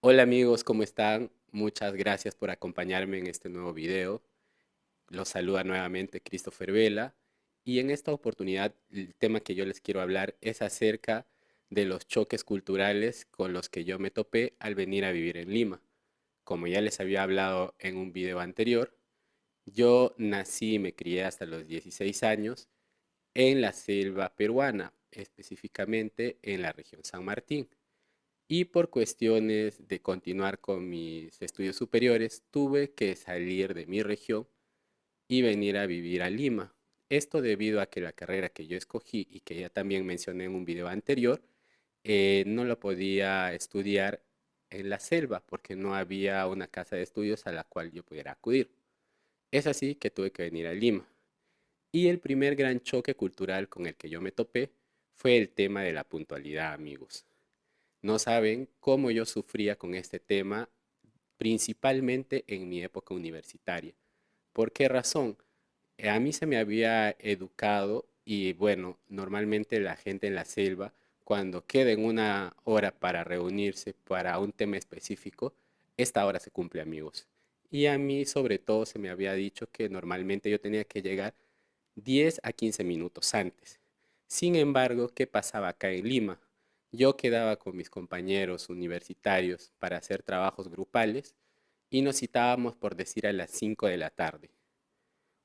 Hola amigos, ¿cómo están? Muchas gracias por acompañarme en este nuevo video. Los saluda nuevamente Christopher Vela y en esta oportunidad el tema que yo les quiero hablar es acerca de los choques culturales con los que yo me topé al venir a vivir en Lima. Como ya les había hablado en un video anterior, yo nací y me crié hasta los 16 años en la selva peruana, específicamente en la región San Martín. Y por cuestiones de continuar con mis estudios superiores, tuve que salir de mi región y venir a vivir a Lima. Esto debido a que la carrera que yo escogí y que ya también mencioné en un video anterior, no lo podía estudiar en la selva porque no había una casa de estudios a la cual yo pudiera acudir. Es así que tuve que venir a Lima. Y el primer gran choque cultural con el que yo me topé fue el tema de la puntualidad, amigos. No saben cómo yo sufría con este tema, principalmente en mi época universitaria. ¿Por qué razón? A mí se me había educado y bueno, normalmente la gente en la selva, cuando queda en una hora para reunirse para un tema específico, esta hora se cumple, amigos. Y a mí sobre todo se me había dicho que normalmente yo tenía que llegar 10 a 15 minutos antes. Sin embargo, ¿qué pasaba acá en Lima? Yo quedaba con mis compañeros universitarios para hacer trabajos grupales y nos citábamos por decir a las 5 de la tarde.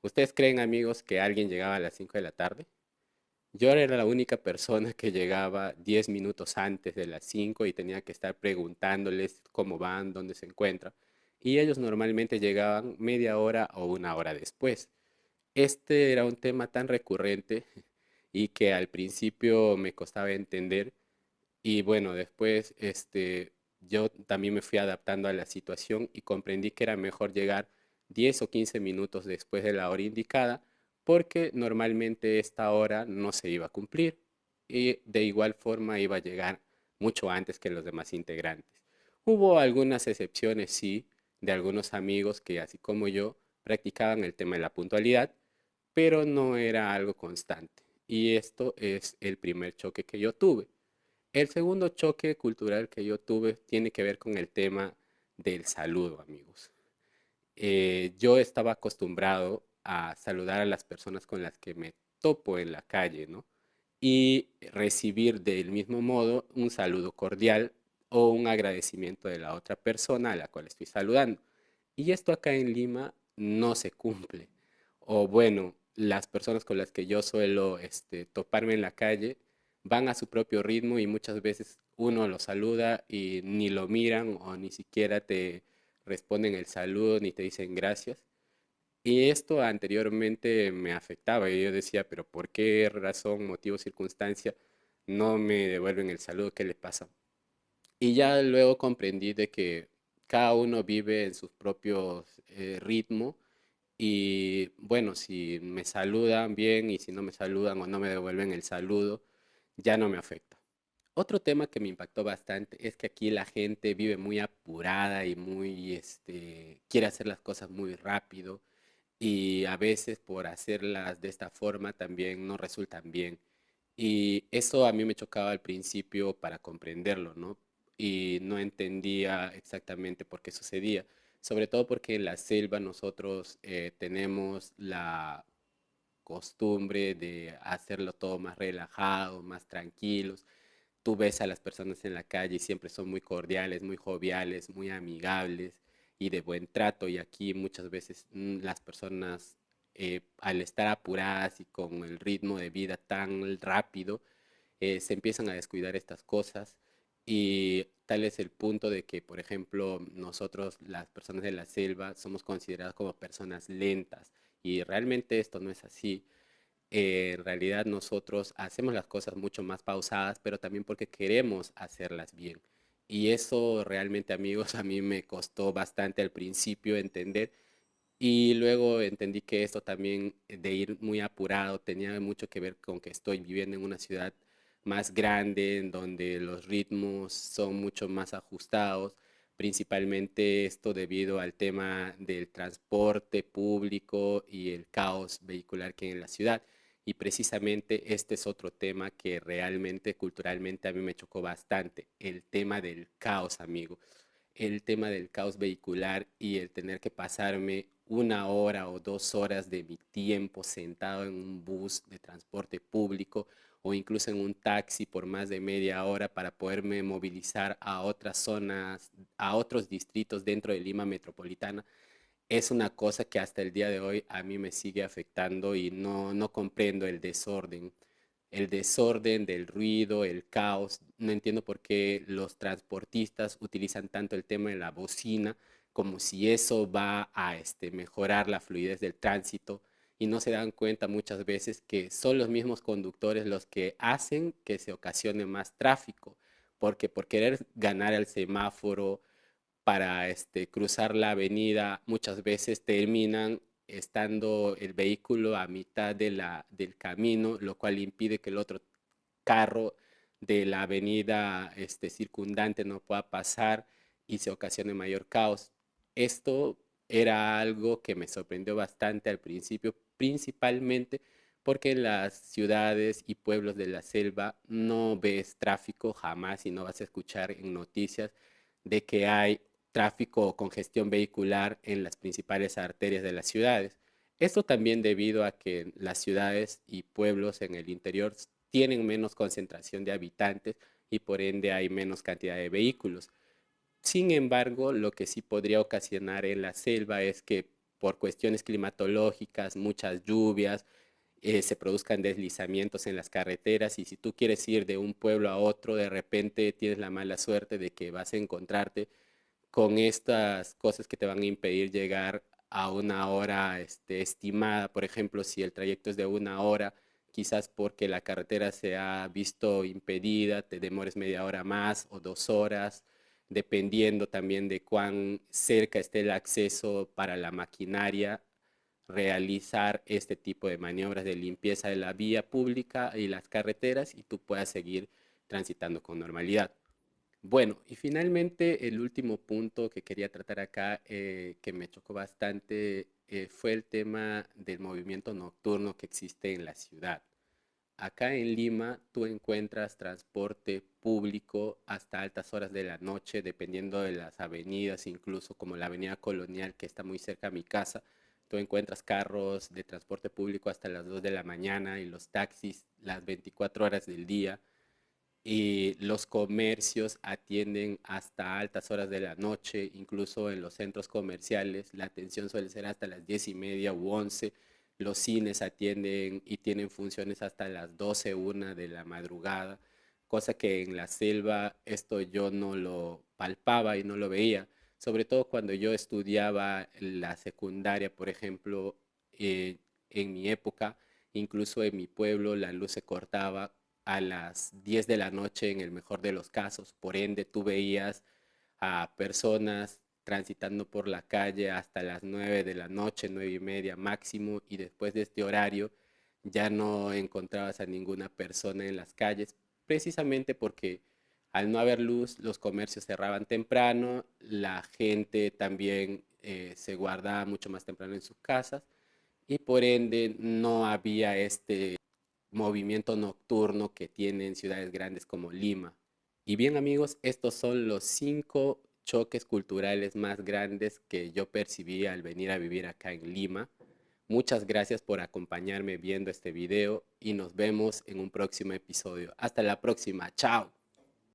¿Ustedes creen, amigos, que alguien llegaba a las 5 de la tarde? Yo era la única persona que llegaba 10 minutos antes de las 5 y tenía que estar preguntándoles cómo van, dónde se encuentran. Y ellos normalmente llegaban media hora o una hora después. Este era un tema tan recurrente y que al principio me costaba entender y bueno, después yo también me fui adaptando a la situación y comprendí que era mejor llegar 10 o 15 minutos después de la hora indicada porque normalmente esta hora no se iba a cumplir y de igual forma iba a llegar mucho antes que los demás integrantes. Hubo algunas excepciones, sí, de algunos amigos que así como yo practicaban el tema de la puntualidad, pero no era algo constante. Y esto es el primer choque que yo tuve. El segundo choque cultural que yo tuve tiene que ver con el tema del saludo, amigos. Yo estaba acostumbrado a saludar a las personas con las que me topo en la calle, ¿no? Y recibir del mismo modo un saludo cordial o un agradecimiento de la otra persona a la cual estoy saludando. Y esto acá en Lima no se cumple. O bueno, las personas con las que yo suelo toparme en la calle van a su propio ritmo y muchas veces uno lo saluda y ni lo miran o ni siquiera te responden el saludo ni te dicen gracias. Y esto anteriormente me afectaba y yo decía, pero ¿por qué razón, motivo, circunstancia no me devuelven el saludo? ¿Qué les pasa? Y ya luego comprendí de que cada uno vive en sus propios ritmos y bueno, si me saludan bien y si no me saludan o no me devuelven el saludo, ya no me afecta. Otro tema que me impactó bastante es que aquí la gente vive muy apurada y muy, quiere hacer las cosas muy rápido y a veces por hacerlas de esta forma también no resultan bien. Y eso a mí me chocaba al principio para comprenderlo, ¿no? Y no entendía exactamente por qué sucedía. Sobre todo porque en la selva nosotros tenemos la costumbre de hacerlo todo más relajado, más tranquilos. Tú ves a las personas en la calle y siempre son muy cordiales, muy joviales, muy amigables y de buen trato. Y aquí muchas veces las personas, al estar apuradas y con el ritmo de vida tan rápido, se empiezan a descuidar estas cosas. Y tal es el punto de que, por ejemplo, nosotros, las personas de la selva, somos consideradas como personas lentas. Y realmente esto no es así. En realidad nosotros hacemos las cosas mucho más pausadas, pero también porque queremos hacerlas bien. Y eso realmente, amigos, a mí me costó bastante al principio entender y luego entendí que esto también de ir muy apurado tenía mucho que ver con que estoy viviendo en una ciudad más grande, en donde los ritmos son mucho más ajustados, principalmente esto debido al tema del transporte público y el caos vehicular que hay en la ciudad. Y precisamente este es otro tema que realmente culturalmente a mí me chocó bastante, el tema del caos, amigo. el tema del caos vehicular y el tener que pasarme 1 hora o 2 horas de mi tiempo sentado en un bus de transporte público o incluso en un taxi por más de media hora para poderme movilizar a otras zonas, a otros distritos dentro de Lima metropolitana, es una cosa que hasta el día de hoy a mí me sigue afectando y no comprendo el desorden del ruido, el caos. No entiendo por qué los transportistas utilizan tanto el tema de la bocina como si eso va a mejorar la fluidez del tránsito y no se dan cuenta muchas veces que son los mismos conductores los que hacen que se ocasione más tráfico, porque por querer ganar el semáforo, para cruzar la avenida, muchas veces terminan estando el vehículo a mitad del camino, lo cual impide que el otro carro de la avenida circundante no pueda pasar y se ocasione mayor caos. Esto era algo que me sorprendió bastante al principio, principalmente porque en las ciudades y pueblos de la selva no ves tráfico jamás y no vas a escuchar en noticias de que hay tráfico o congestión vehicular en las principales arterias de las ciudades. Esto también debido a que las ciudades y pueblos en el interior tienen menos concentración de habitantes y por ende hay menos cantidad de vehículos. Sin embargo, lo que sí podría ocasionar en la selva es que por cuestiones climatológicas, muchas lluvias, se produzcan deslizamientos en las carreteras y si tú quieres ir de un pueblo a otro, de repente tienes la mala suerte de que vas a encontrarte con estas cosas que te van a impedir llegar a una hora estimada. Por ejemplo, si el trayecto es de 1 hora, quizás porque la carretera se ha visto impedida, te demores media hora más o 2 horas, dependiendo también de cuán cerca esté el acceso para la maquinaria, realizar este tipo de maniobras de limpieza de la vía pública y las carreteras y tú puedas seguir transitando con normalidad. Bueno, y finalmente el último punto que quería tratar acá, que me chocó bastante, fue el tema del movimiento nocturno que existe en la ciudad. Acá en Lima tú encuentras transporte público hasta altas horas de la noche, dependiendo de las avenidas, incluso como la Avenida Colonial, que está muy cerca a mi casa. Tú encuentras carros de transporte público hasta las 2 de la mañana y los taxis las 24 horas del día y los comercios atienden hasta altas horas de la noche, incluso en los centros comerciales, la atención suele ser hasta las 10:30 u 11. Los cines atienden y tienen funciones hasta las 12, 1 de la madrugada, cosa que en la selva esto yo no lo palpaba y no lo veía, sobre todo cuando yo estudiaba la secundaria, por ejemplo, en mi época, incluso en mi pueblo la luz se cortaba a las 10 de la noche en el mejor de los casos. Por ende, tú veías a personas transitando por la calle hasta las 9 de la noche, 9:30 máximo, y después de este horario ya no encontrabas a ninguna persona en las calles, precisamente porque al no haber luz, los comercios cerraban temprano, la gente también se guardaba mucho más temprano en sus casas y por ende no había este movimiento nocturno que tienen ciudades grandes como Lima. Y bien amigos, estos son los 5 choques culturales más grandes que yo percibí al venir a vivir acá en Lima. Muchas gracias por acompañarme viendo este video y nos vemos en un próximo episodio. Hasta la próxima, chao.